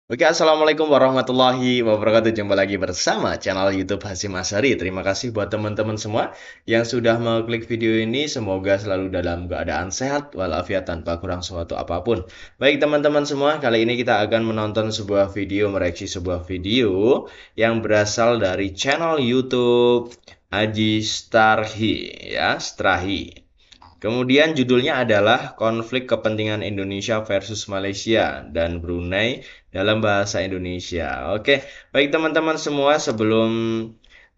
Oke, assalamualaikum warahmatullahi wabarakatuh. Jumpa lagi bersama channel YouTube Hasyim Asyari. Terima kasih buat teman-teman semua yang sudah mengklik video ini. Semoga selalu dalam keadaan sehat walafiat tanpa kurang suatu apapun. Baik teman-teman semua, kali ini kita akan menonton sebuah video, mereaksi sebuah video yang berasal dari channel YouTube Haji Starhi, ya, Strahi. Kemudian judulnya adalah Konflik Kepentingan Indonesia versus Malaysia dan Brunei dalam bahasa Indonesia. Oke, baik teman-teman semua, sebelum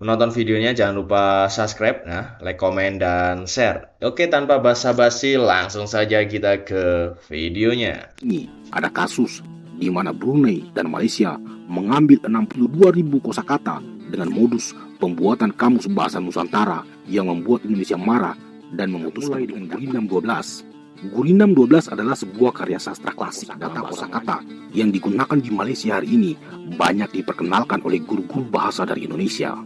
menonton videonya jangan lupa subscribe, like, komen, dan share. Oke, tanpa basa-basi langsung saja kita ke videonya. Ini ada kasus di mana Brunei dan Malaysia mengambil 62.000 kosakata dengan modus pembuatan kamus bahasa Nusantara yang membuat Indonesia marah dan memutuskan dengan Gurinam 12. Gurinam 12 adalah sebuah karya sastra klasik data kosakata yang digunakan di Malaysia hari ini, banyak diperkenalkan oleh guru-guru bahasa dari Indonesia.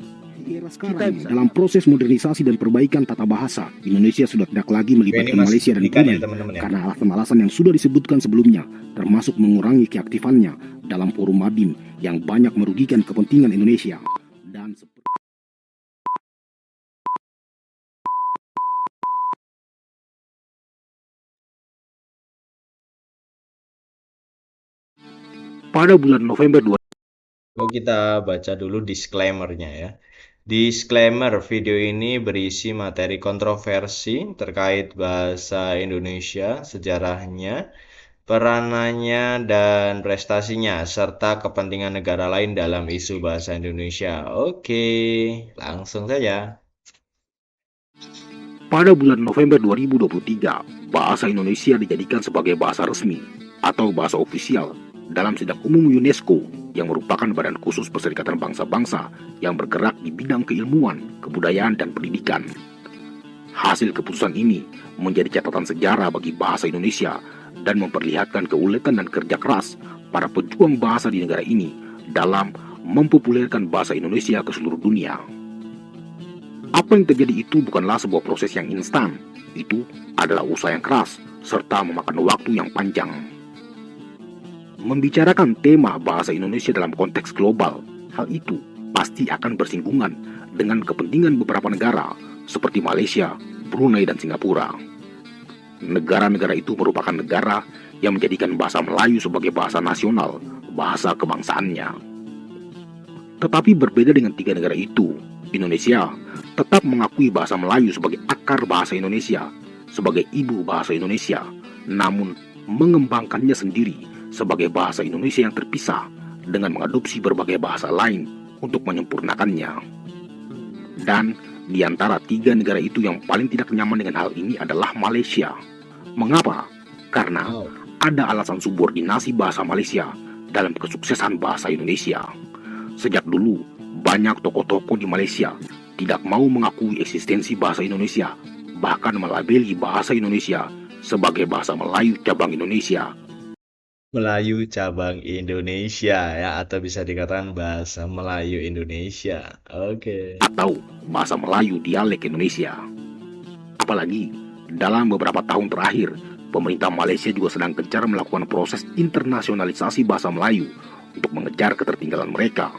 Dalam proses modernisasi dan perbaikan tata bahasa, Indonesia sudah tidak lagi melibatkan Malaysia dan Brunei karena alasan-alasan yang sudah disebutkan sebelumnya, termasuk mengurangi keaktifannya dalam forum Mabim yang banyak merugikan kepentingan Indonesia. Dan pada bulan November 2000, Kita baca dulu disclaimer-nya ya. Disclaimer, video ini berisi materi kontroversi terkait bahasa Indonesia, sejarahnya, peranannya dan prestasinya, serta kepentingan negara lain dalam isu bahasa Indonesia. Oke, langsung saja. pada bulan November 2023, bahasa Indonesia dijadikan sebagai bahasa resmi atau bahasa ofisial dalam Sidang Umum UNESCO yang merupakan badan khusus Perserikatan Bangsa-Bangsa yang bergerak di bidang keilmuan, kebudayaan, dan pendidikan. Hasil keputusan ini menjadi catatan sejarah bagi bahasa Indonesia dan memperlihatkan keuletan dan kerja keras para pejuang bahasa di negara ini dalam mempopulerkan bahasa Indonesia ke seluruh dunia. Apa yang terjadi itu bukanlah sebuah proses yang instan. Itu adalah usaha yang keras serta memakan waktu yang panjang. Membicarakan tema bahasa Indonesia dalam konteks global, hal itu pasti akan bersinggungan dengan kepentingan beberapa negara seperti Malaysia, Brunei, dan Singapura. Negara-negara itu merupakan negara yang menjadikan bahasa Melayu sebagai bahasa nasional, bahasa kebangsaannya. Tetapi berbeda dengan tiga negara itu, Indonesia tetap mengakui bahasa Melayu sebagai akar bahasa Indonesia, sebagai ibu bahasa Indonesia, namun mengembangkannya sendiri sebagai bahasa Indonesia yang terpisah dengan mengadopsi berbagai bahasa lain untuk menyempurnakannya. Dan di antara tiga negara itu yang paling tidak nyaman dengan hal ini adalah Malaysia. Mengapa? Karena ada alasan subordinasi bahasa Malaysia dalam kesuksesan bahasa Indonesia. Sejak dulu, banyak tokoh-tokoh di Malaysia tidak mau mengakui eksistensi bahasa Indonesia, bahkan melabeli bahasa Indonesia sebagai bahasa Melayu cabang Indonesia. Melayu cabang Indonesia ya, atau bisa dikatakan bahasa Melayu Indonesia. Oke. Atau bahasa Melayu dialek Indonesia. Apalagi, dalam beberapa tahun terakhir, pemerintah Malaysia juga sedang gencar melakukan proses internasionalisasi bahasa Melayu untuk mengejar ketertinggalan mereka.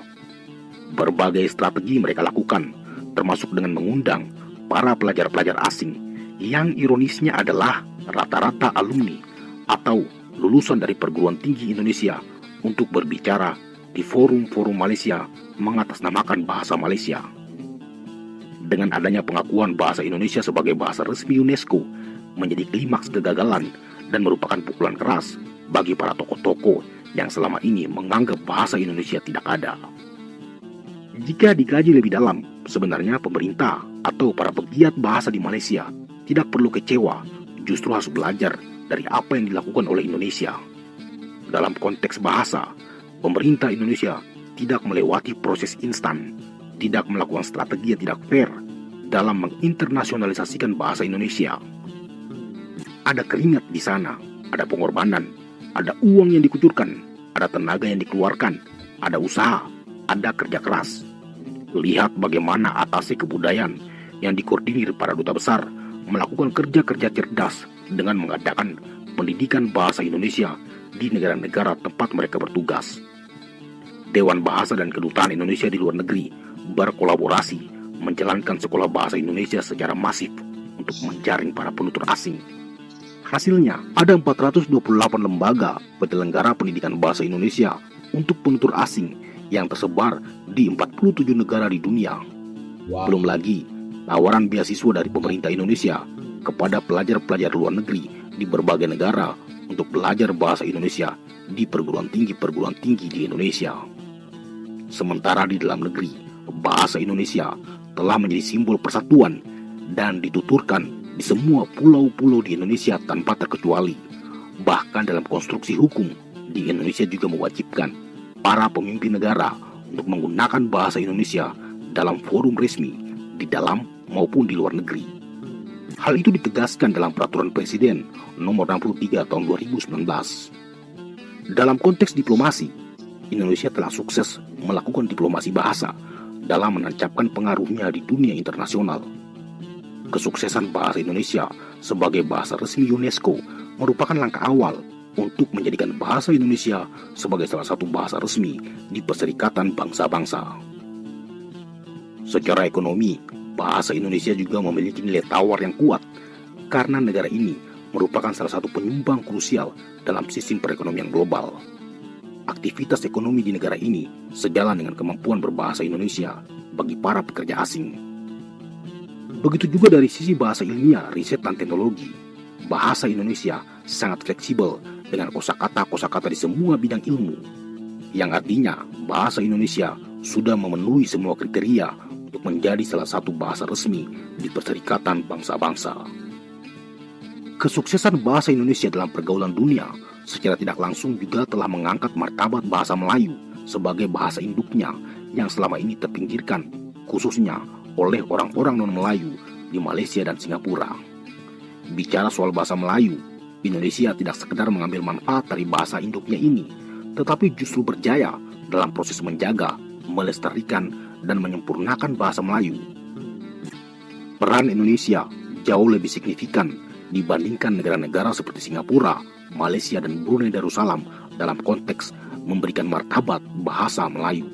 Berbagai strategi mereka lakukan, termasuk dengan mengundang para pelajar-pelajar asing yang ironisnya adalah rata-rata alumni atau lulusan dari perguruan tinggi Indonesia untuk berbicara di forum-forum Malaysia mengatasnamakan bahasa Malaysia. Dengan adanya pengakuan bahasa Indonesia sebagai bahasa resmi UNESCO menjadi klimaks kegagalan dan merupakan pukulan keras bagi para tokoh-tokoh yang selama ini menganggap bahasa Indonesia tidak ada. Jika dikaji lebih dalam, sebenarnya pemerintah atau para pegiat bahasa di Malaysia tidak perlu kecewa, justru harus belajar dari apa yang dilakukan oleh Indonesia. Dalam konteks bahasa, pemerintah Indonesia tidak melewati proses instan, tidak melakukan strategi yang tidak fair dalam menginternasionalisasikan bahasa Indonesia. Ada keringat di sana, ada pengorbanan, ada uang yang dikucurkan, ada tenaga yang dikeluarkan, ada usaha, ada kerja keras. Lihat bagaimana atase kebudayaan yang dikoordinir para duta besar melakukan kerja-kerja cerdas dengan mengadakan pendidikan bahasa Indonesia di negara-negara tempat mereka bertugas. Dewan Bahasa dan Kedutaan Indonesia di luar negeri berkolaborasi menjalankan sekolah bahasa Indonesia secara masif untuk menjaring para penutur asing. Hasilnya, ada 428 lembaga penyelenggara pendidikan bahasa Indonesia untuk penutur asing yang tersebar di 47 negara di dunia. Wow. Belum lagi, tawaran beasiswa dari pemerintah Indonesia kepada pelajar-pelajar luar negeri di berbagai negara untuk belajar bahasa Indonesia di perguruan tinggi di Indonesia. Sementara di dalam negeri, bahasa Indonesia telah menjadi simbol persatuan dan dituturkan di semua pulau-pulau di Indonesia tanpa terkecuali. Bahkan dalam konstruksi hukum di Indonesia juga mewajibkan para pemimpin negara untuk menggunakan bahasa Indonesia dalam forum resmi di dalam maupun di luar negeri. Hal itu ditegaskan dalam Peraturan Presiden Nomor 63 Tahun 2019. Dalam konteks diplomasi, Indonesia telah sukses melakukan diplomasi bahasa dalam menancapkan pengaruhnya di dunia internasional. Kesuksesan bahasa Indonesia sebagai bahasa resmi UNESCO merupakan langkah awal untuk menjadikan bahasa Indonesia sebagai salah satu bahasa resmi di Perserikatan Bangsa-Bangsa. Secara ekonomi, bahasa Indonesia juga memiliki nilai tawar yang kuat karena negara ini merupakan salah satu penyumbang krusial dalam sistem perekonomian global. Aktivitas ekonomi di negara ini sejalan dengan kemampuan berbahasa Indonesia bagi para pekerja asing. Begitu juga dari sisi bahasa ilmiah, riset dan teknologi. Bahasa Indonesia sangat fleksibel dengan kosakata-kosakata di semua bidang ilmu, yang artinya bahasa Indonesia sudah memenuhi semua kriteria untuk menjadi salah satu bahasa resmi di Perserikatan Bangsa-Bangsa. Kesuksesan bahasa Indonesia dalam pergaulan dunia secara tidak langsung juga telah mengangkat martabat bahasa Melayu sebagai bahasa induknya yang selama ini terpinggirkan, khususnya oleh orang-orang non-Melayu di Malaysia dan Singapura. Bicara soal bahasa Melayu, Indonesia tidak sekedar mengambil manfaat dari bahasa induknya ini, tetapi justru berjaya dalam proses menjaga, melestarikan, dan menyempurnakan bahasa Melayu. Peran Indonesia jauh lebih signifikan dibandingkan negara-negara seperti Singapura, Malaysia, dan Brunei Darussalam dalam konteks memberikan martabat bahasa Melayu.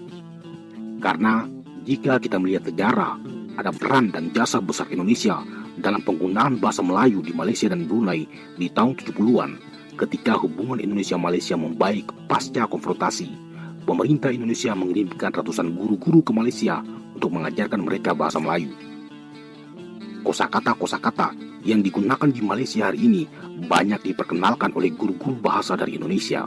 Karena jika kita melihat sejarah, ada peran dan jasa besar Indonesia dalam penggunaan bahasa Melayu di Malaysia dan Brunei di tahun 70-an ketika hubungan Indonesia-Malaysia membaik pasca konfrontasi. Pemerintah Indonesia mengirimkan ratusan guru-guru ke Malaysia untuk mengajarkan mereka bahasa Melayu. Kosakata-kosakata yang digunakan di Malaysia hari ini banyak diperkenalkan oleh guru-guru bahasa dari Indonesia.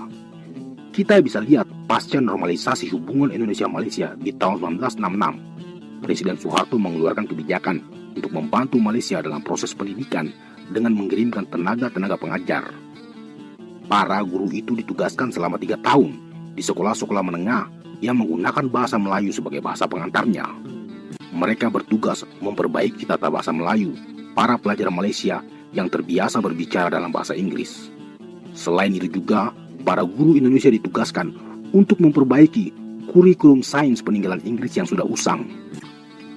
Kita bisa lihat pasca normalisasi hubungan Indonesia-Malaysia di tahun 1966, Presiden Soeharto mengeluarkan kebijakan untuk membantu Malaysia dalam proses pendidikan dengan mengirimkan tenaga-tenaga pengajar. Para guru itu ditugaskan selama 3 tahun di sekolah-sekolah menengah yang menggunakan bahasa Melayu sebagai bahasa pengantarnya. Mereka bertugas memperbaiki tata bahasa Melayu para pelajar Malaysia yang terbiasa berbicara dalam bahasa Inggris. Selain itu juga, para guru Indonesia ditugaskan untuk memperbaiki kurikulum sains peninggalan Inggris yang sudah usang.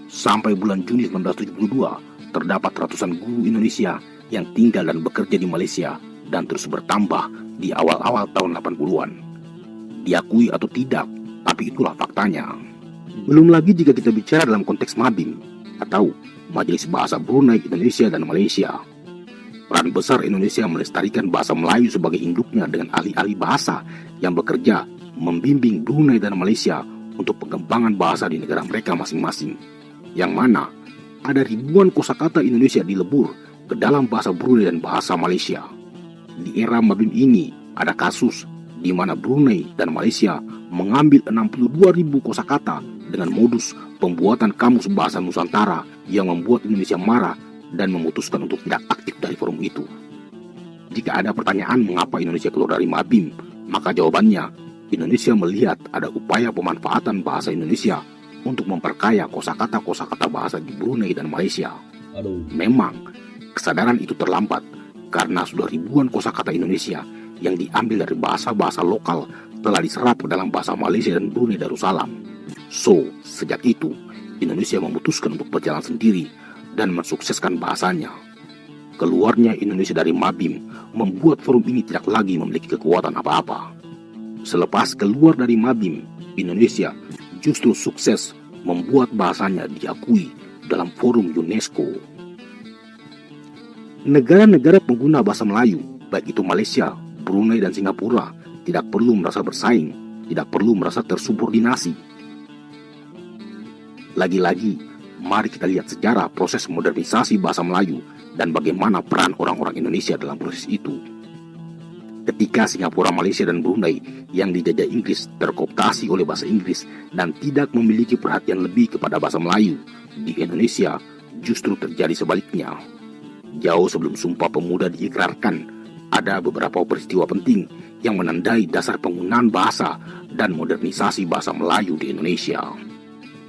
Sampai bulan Juni 1972, terdapat ratusan guru Indonesia yang tinggal dan bekerja di Malaysia dan terus bertambah di awal-awal tahun 80-an. Diakui atau tidak, tapi itulah faktanya. Belum lagi jika kita bicara dalam konteks MABIM atau Majelis Bahasa Brunei, Indonesia, dan Malaysia. Peran besar Indonesia melestarikan bahasa Melayu sebagai induknya dengan ahli-ahli bahasa yang bekerja membimbing Brunei dan Malaysia untuk pengembangan bahasa di negara mereka masing-masing. Yang mana ada ribuan kosakata Indonesia dilebur ke dalam bahasa Brunei dan bahasa Malaysia. Di era MABIM ini ada kasus di mana Brunei dan Malaysia mengambil 62.000 kosakata dengan modus pembuatan kamus bahasa Nusantara yang membuat Indonesia marah dan memutuskan untuk tidak aktif dari forum itu. Jika ada pertanyaan mengapa Indonesia keluar dari MABIM, maka jawabannya, Indonesia melihat ada upaya pemanfaatan bahasa Indonesia untuk memperkaya kosakata-kosakata bahasa di Brunei dan Malaysia. Memang, kesadaran itu terlambat karena sudah ribuan kosakata Indonesia yang diambil dari bahasa-bahasa lokal telah diserap ke dalam bahasa Malaysia dan Brunei Darussalam. So, sejak itu, Indonesia memutuskan untuk berjalan sendiri dan mensukseskan bahasanya. Keluarnya Indonesia dari MABIM membuat forum ini tidak lagi memiliki kekuatan apa-apa. Selepas keluar dari MABIM, Indonesia justru sukses membuat bahasanya diakui dalam forum UNESCO. Negara-negara pengguna bahasa Melayu, baik itu Malaysia, Brunei, dan Singapura, tidak perlu merasa bersaing, tidak perlu merasa tersubordinasi. Lagi-lagi, mari kita lihat sejarah proses modernisasi bahasa Melayu dan bagaimana peran orang-orang Indonesia dalam proses itu. Ketika Singapura, Malaysia, dan Brunei yang dijajah Inggris terkooptasi oleh bahasa Inggris dan tidak memiliki perhatian lebih kepada bahasa Melayu, di Indonesia justru terjadi sebaliknya. Jauh sebelum Sumpah Pemuda diikrarkan, ada beberapa peristiwa penting yang menandai dasar penggunaan bahasa dan modernisasi bahasa Melayu di Indonesia.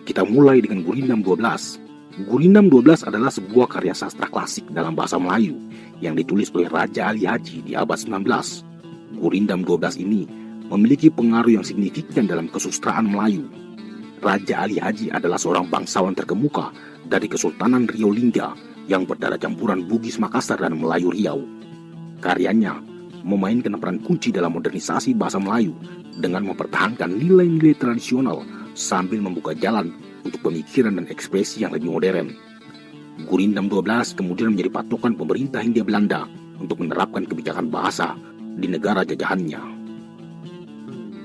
Kita mulai dengan Gurindam 12. Gurindam 12 adalah sebuah karya sastra klasik dalam bahasa Melayu yang ditulis oleh Raja Ali Haji di abad 19. Gurindam 12 ini memiliki pengaruh yang signifikan dalam kesusastraan Melayu. Raja Ali Haji adalah seorang bangsawan terkemuka dari Kesultanan Riau Lingga yang berdarah campuran Bugis Makassar dan Melayu Riau. Karyanya memainkan peran kunci dalam modernisasi bahasa Melayu dengan mempertahankan nilai-nilai tradisional sambil membuka jalan untuk pemikiran dan ekspresi yang lebih modern. Gurindam 12 kemudian menjadi patokan pemerintah Hindia Belanda untuk menerapkan kebijakan bahasa di negara jajahannya.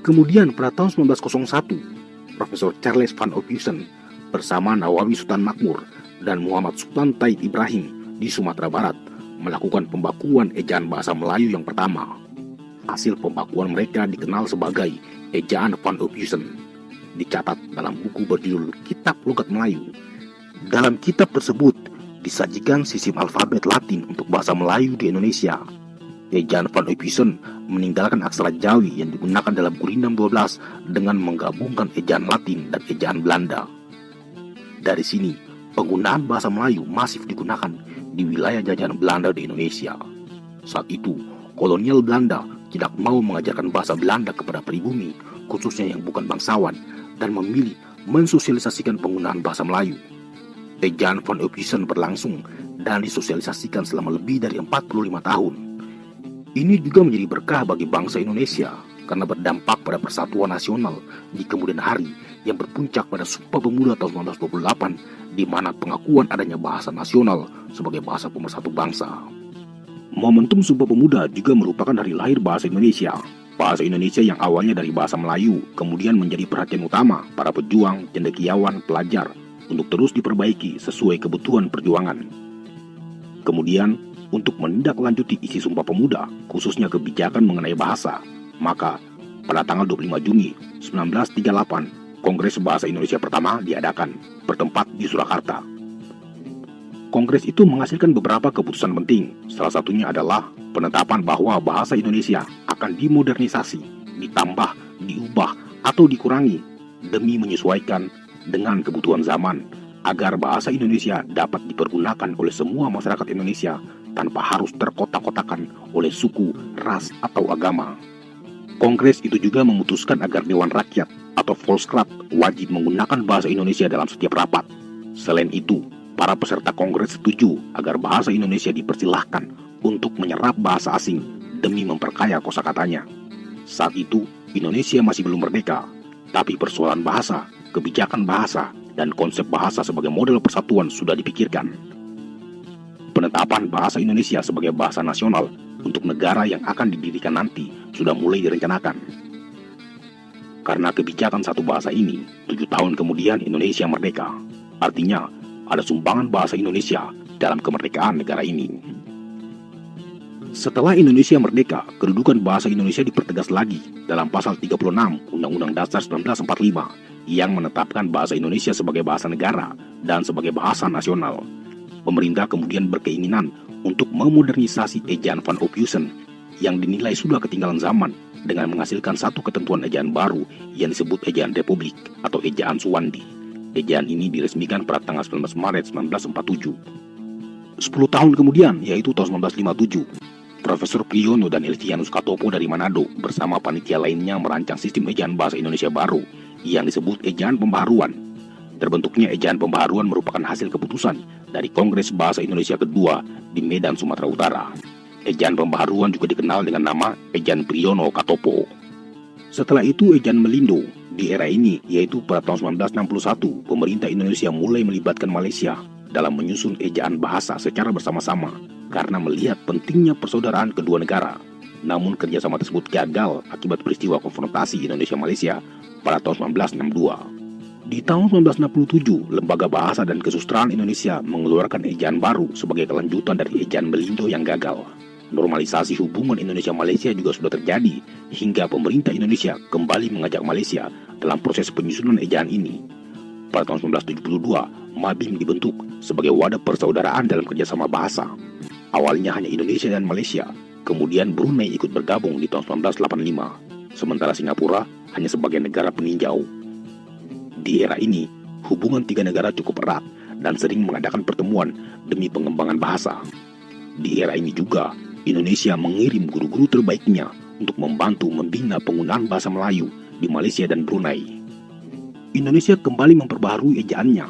Kemudian pada tahun 1901, Profesor Charles van Ophuijsen bersama Nawawi Sultan Makmur dan Muhammad Sultan Taib Ibrahim di Sumatera Barat melakukan pembakuan ejaan bahasa Melayu yang pertama. Hasil pembakuan mereka dikenal sebagai Ejaan van Ophuijsen, dicatat dalam buku berjudul Kitab Logat Melayu. Dalam kitab tersebut disajikan sistem alfabet Latin untuk bahasa Melayu di Indonesia. Ejaan van Ophuijsen meninggalkan aksara Jawi yang digunakan dalam Gurindam 12 dengan menggabungkan ejaan Latin dan ejaan Belanda. Dari sini, penggunaan bahasa Melayu masif digunakan di wilayah jajahan Belanda di Indonesia. Saat itu, kolonial Belanda tidak mau mengajarkan bahasa Belanda kepada pribumi, khususnya yang bukan bangsawan, dan memilih mensosialisasikan penggunaan bahasa Melayu. Ejaan van Ophuijsen berlangsung dan disosialisasikan selama lebih dari 45 tahun. Ini juga menjadi berkah bagi bangsa Indonesia karena berdampak pada persatuan nasional di kemudian hari yang berpuncak pada Sumpah Pemuda tahun 1928, di mana pengakuan adanya bahasa nasional sebagai bahasa pemersatu bangsa. Momentum Sumpah Pemuda juga merupakan hari lahir bahasa Indonesia. Bahasa Indonesia yang awalnya dari bahasa Melayu kemudian menjadi perhatian utama para pejuang, cendekiawan, pelajar untuk terus diperbaiki sesuai kebutuhan perjuangan. Kemudian, untuk menindaklanjuti isi Sumpah Pemuda, khususnya kebijakan mengenai bahasa, maka pada tanggal 25 Juni 1938, Kongres Bahasa Indonesia pertama diadakan, bertempat di Surakarta. Kongres itu menghasilkan beberapa keputusan penting, salah satunya adalah penetapan bahwa bahasa Indonesia akan dimodernisasi, ditambah, diubah, atau dikurangi demi menyesuaikan dengan kebutuhan zaman, agar bahasa Indonesia dapat dipergunakan oleh semua masyarakat Indonesia tanpa harus terkotak-kotakan oleh suku, ras, atau agama. Kongres itu juga memutuskan agar Dewan Rakyat atau Volksraad wajib menggunakan bahasa Indonesia dalam setiap rapat. Selain itu, para peserta Kongres setuju agar bahasa Indonesia dipersilahkan untuk menyerap bahasa asing demi memperkaya kosakatanya. Saat itu, Indonesia masih belum merdeka, tapi persoalan bahasa, kebijakan bahasa, dan konsep bahasa sebagai model persatuan sudah dipikirkan. Penetapan bahasa Indonesia sebagai bahasa nasional untuk negara yang akan didirikan nanti sudah mulai direncanakan. Karena kebijakan satu bahasa ini, 7 tahun kemudian Indonesia merdeka. Artinya, ada sumbangan bahasa Indonesia dalam kemerdekaan negara ini. Setelah Indonesia merdeka, kedudukan bahasa Indonesia dipertegas lagi dalam pasal 36 Undang-Undang Dasar 1945 yang menetapkan bahasa Indonesia sebagai bahasa negara dan sebagai bahasa nasional. Pemerintah kemudian berkeinginan untuk memodernisasi ejaan van Ophuijsen yang dinilai sudah ketinggalan zaman dengan menghasilkan satu ketentuan ejaan baru yang disebut Ejaan Republik atau Ejaan Suwandi. Ejaan ini diresmikan pada tanggal 19 Maret 1947. 10 tahun kemudian, yaitu tahun 1957, Profesor Priyono dan Elvianus Katopo dari Manado bersama panitia lainnya merancang sistem ejaan bahasa Indonesia baru yang disebut Ejaan Pembaharuan. Terbentuknya Ejaan Pembaharuan merupakan hasil keputusan dari Kongres Bahasa Indonesia kedua di Medan, Sumatera Utara. Ejaan Pembaharuan juga dikenal dengan nama Ejaan Priyono Katopo. Setelah itu Ejaan Melindo Di era ini, yaitu pada tahun 1961, pemerintah Indonesia mulai melibatkan Malaysia dalam menyusun ejaan bahasa secara bersama-sama karena melihat pentingnya persaudaraan kedua negara. Namun kerjasama tersebut gagal akibat peristiwa konfrontasi Indonesia-Malaysia pada tahun 1962. Di tahun 1967, Lembaga Bahasa dan Kesusastraan Indonesia mengeluarkan ejaan baru sebagai kelanjutan dari ejaan Belindo yang gagal. Normalisasi hubungan Indonesia-Malaysia juga sudah terjadi hingga pemerintah Indonesia kembali mengajak Malaysia dalam proses penyusunan ejaan ini. Pada tahun 1972, MABIM dibentuk sebagai wadah persaudaraan dalam kerjasama bahasa. Awalnya hanya Indonesia dan Malaysia, kemudian Brunei ikut bergabung di tahun 1985, sementara Singapura hanya sebagai negara peninjau. Di era ini, hubungan tiga negara cukup erat dan sering mengadakan pertemuan demi pengembangan bahasa. Di era ini juga, Indonesia mengirim guru-guru terbaiknya untuk membantu membina penggunaan bahasa Melayu di Malaysia dan Brunei. Indonesia kembali memperbaharui ejaannya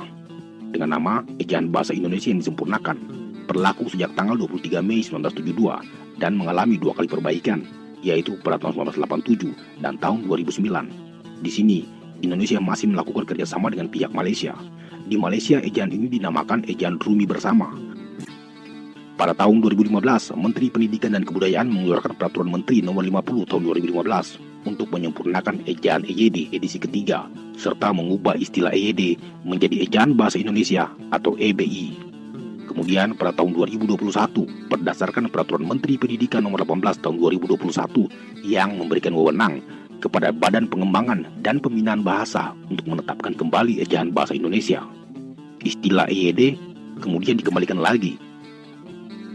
dengan nama Ejaan Bahasa Indonesia yang disempurnakan, berlaku sejak tanggal 23 Mei 1972 dan mengalami 2 kali perbaikan, yaitu pada tahun 1987 dan tahun 2009. Di sini, Indonesia masih melakukan kerjasama dengan pihak Malaysia. Di Malaysia, ejaan ini dinamakan Ejaan Rumi Bersama. Pada tahun 2015, Menteri Pendidikan dan Kebudayaan mengeluarkan Peraturan Menteri Nomor 50 Tahun 2015 untuk menyempurnakan Ejaan EYD edisi ketiga, serta mengubah istilah EYD menjadi Ejaan Bahasa Indonesia atau EBI. Kemudian pada tahun 2021, berdasarkan Peraturan Menteri Pendidikan Nomor 18 Tahun 2021 yang memberikan wewenang kepada Badan Pengembangan dan Pembinaan Bahasa untuk menetapkan kembali Ejaan Bahasa Indonesia. Istilah EYD kemudian dikembalikan lagi.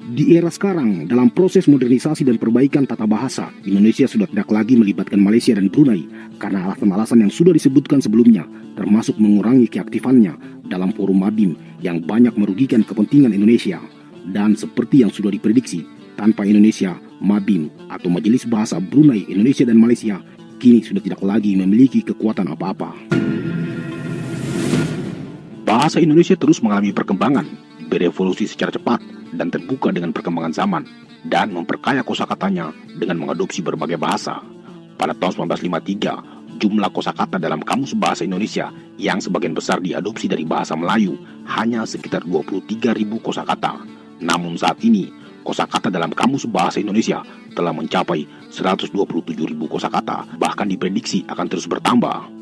Di era sekarang, dalam proses modernisasi dan perbaikan tata bahasa, Indonesia sudah tidak lagi melibatkan Malaysia dan Brunei karena alasan-alasan yang sudah disebutkan sebelumnya, termasuk mengurangi keaktifannya dalam forum MABIM yang banyak merugikan kepentingan Indonesia. Dan seperti yang sudah diprediksi, tanpa Indonesia, MABIM atau Majelis Bahasa Brunei, Indonesia dan Malaysia kini sudah tidak lagi memiliki kekuatan apa-apa. Bahasa Indonesia terus mengalami perkembangan, berevolusi secara cepat dan terbuka dengan perkembangan zaman, dan memperkaya kosakatanya dengan mengadopsi berbagai bahasa. Pada tahun 1953, jumlah kosakata dalam Kamus Bahasa Indonesia yang sebagian besar diadopsi dari bahasa Melayu hanya sekitar 23.000 kosakata. Namun saat ini, kosakata dalam Kamus Bahasa Indonesia telah mencapai 127.000 kosakata, bahkan diprediksi akan terus bertambah.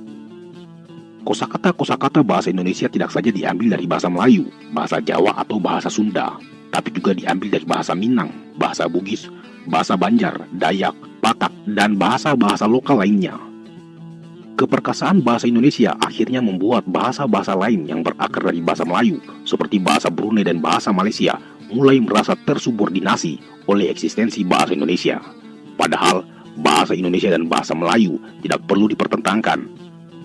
Kosakata-kosakata bahasa Indonesia tidak saja diambil dari bahasa Melayu, bahasa Jawa atau bahasa Sunda, tapi juga diambil dari bahasa Minang, bahasa Bugis, bahasa Banjar, Dayak, Batak, dan bahasa-bahasa lokal lainnya. Keperkasaan bahasa Indonesia akhirnya membuat bahasa-bahasa lain yang berakar dari bahasa Melayu, seperti bahasa Brunei dan bahasa Malaysia, mulai merasa tersubordinasi oleh eksistensi bahasa Indonesia. Padahal, bahasa Indonesia dan bahasa Melayu tidak perlu dipertentangkan.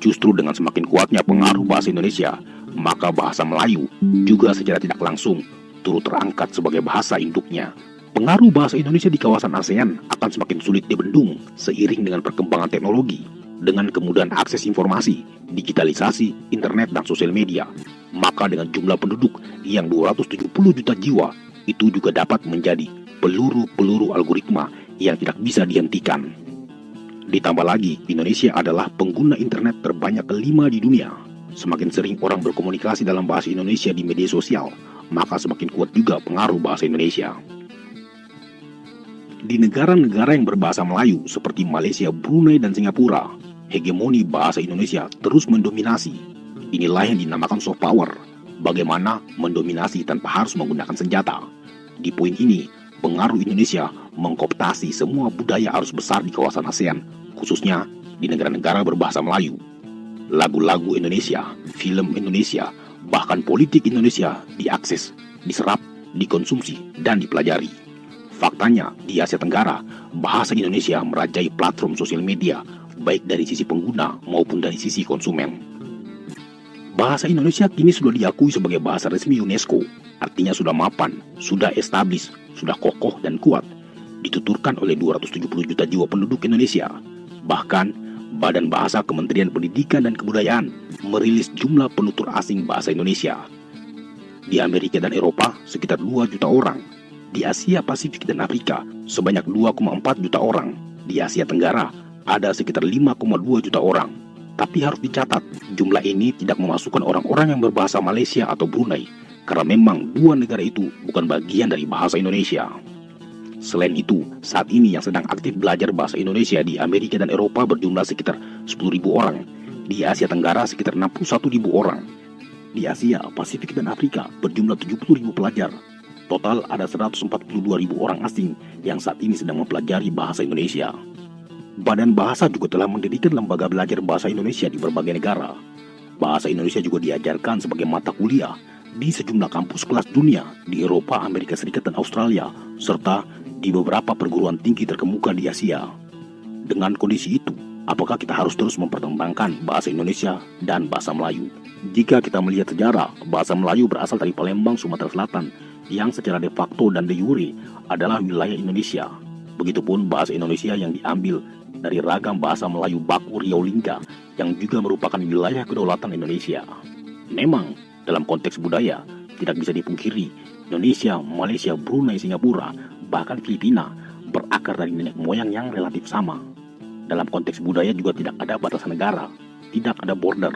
Justru dengan semakin kuatnya pengaruh bahasa Indonesia, maka bahasa Melayu juga secara tidak langsung turut terangkat sebagai bahasa induknya. Pengaruh bahasa Indonesia di kawasan ASEAN akan semakin sulit dibendung seiring dengan perkembangan teknologi, dengan kemudahan akses informasi, digitalisasi, internet, dan sosial media. Maka dengan jumlah penduduk yang 270 juta jiwa, itu juga dapat menjadi peluru-peluru algoritma yang tidak bisa dihentikan. Ditambah lagi, Indonesia adalah pengguna internet terbanyak kelima di dunia. Semakin sering orang berkomunikasi dalam bahasa Indonesia di media sosial, maka semakin kuat juga pengaruh bahasa Indonesia. Di negara-negara yang berbahasa Melayu seperti Malaysia, Brunei, dan Singapura, hegemoni bahasa Indonesia terus mendominasi. Inilah yang dinamakan soft power, bagaimana mendominasi tanpa harus menggunakan senjata. Di poin ini, pengaruh Indonesia mengkooptasi semua budaya arus besar di kawasan ASEAN, khususnya di negara-negara berbahasa Melayu. Lagu-lagu Indonesia, film Indonesia, bahkan politik Indonesia diakses, diserap, dikonsumsi, dan dipelajari. Faktanya, di Asia Tenggara, bahasa Indonesia merajai platform sosial media, baik dari sisi pengguna maupun dari sisi konsumen. Bahasa Indonesia kini sudah diakui sebagai bahasa resmi UNESCO, artinya sudah mapan, sudah establis, sudah kokoh dan kuat, dituturkan oleh 270 juta jiwa penduduk Indonesia. Bahkan, Badan Bahasa Kementerian Pendidikan dan Kebudayaan merilis jumlah penutur asing bahasa Indonesia. Di Amerika dan Eropa, sekitar 2 juta orang. Di Asia Pasifik dan Afrika, sebanyak 2,4 juta orang. Di Asia Tenggara, ada sekitar 5,2 juta orang. Tapi harus dicatat, jumlah ini tidak memasukkan orang-orang yang berbahasa Malaysia atau Brunei, karena memang dua negara itu bukan bagian dari bahasa Indonesia. Selain itu, saat ini yang sedang aktif belajar bahasa Indonesia di Amerika dan Eropa berjumlah sekitar 10.000 orang, di Asia Tenggara sekitar 61.000 orang, di Asia, Pasifik, dan Afrika berjumlah 70.000 pelajar. Total ada 142.000 orang asing yang saat ini sedang mempelajari bahasa Indonesia. Badan Bahasa juga telah mendirikan lembaga belajar bahasa Indonesia di berbagai negara. Bahasa Indonesia juga diajarkan sebagai mata kuliah di sejumlah kampus kelas dunia di Eropa, Amerika Serikat, dan Australia, serta di beberapa perguruan tinggi terkemuka di Asia. Dengan kondisi itu, apakah kita harus terus mempertentangkan bahasa Indonesia dan bahasa Melayu? Jika kita melihat sejarah, bahasa Melayu berasal dari Palembang, Sumatera Selatan, yang secara de facto dan de jure adalah wilayah Indonesia. Begitupun bahasa Indonesia yang diambil dari ragam bahasa Melayu baku Riau Lingga, yang juga merupakan wilayah kedaulatan Indonesia. Memang, dalam konteks budaya, tidak bisa dipungkiri, Indonesia, Malaysia, Brunei, Singapura, bahkan Filipina berakar dari nenek moyang yang relatif sama. Dalam konteks budaya juga tidak ada batasan negara, tidak ada border.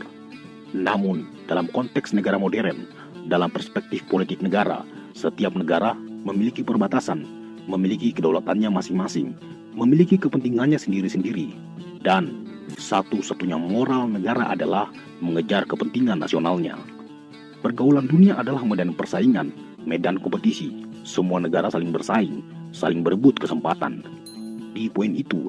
Namun, dalam konteks negara modern, dalam perspektif politik negara, setiap negara memiliki perbatasan, memiliki kedaulatannya masing-masing, memiliki kepentingannya sendiri-sendiri, dan satu-satunya moral negara adalah mengejar kepentingan nasionalnya. Pergaulan dunia adalah medan persaingan, medan kompetisi. Semua negara saling bersaing, saling berebut kesempatan. Di poin itu,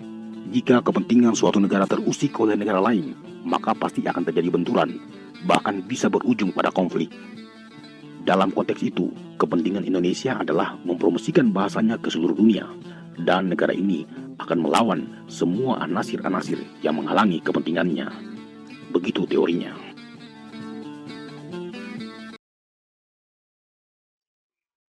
jika kepentingan suatu negara terusik oleh negara lain, maka pasti akan terjadi benturan, bahkan bisa berujung pada konflik. Dalam konteks itu, kepentingan Indonesia adalah mempromosikan bahasanya ke seluruh dunia, dan negara ini akan melawan semua anasir-anasir yang menghalangi kepentingannya. Begitu teorinya.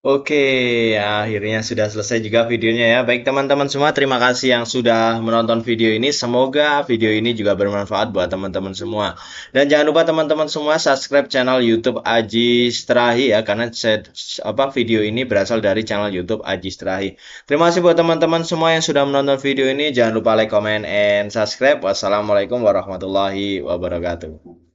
Oke, akhirnya sudah selesai juga videonya ya. Baik teman-teman semua, terima kasih yang sudah menonton video ini. Semoga video ini juga bermanfaat buat teman-teman semua. Dan jangan lupa teman-teman semua subscribe channel YouTube Aji Strahi ya, karena video ini berasal dari channel YouTube Aji Strahi. Terima kasih buat teman-teman semua yang sudah menonton video ini. Jangan lupa like, comment, and subscribe. Wassalamualaikum warahmatullahi wabarakatuh.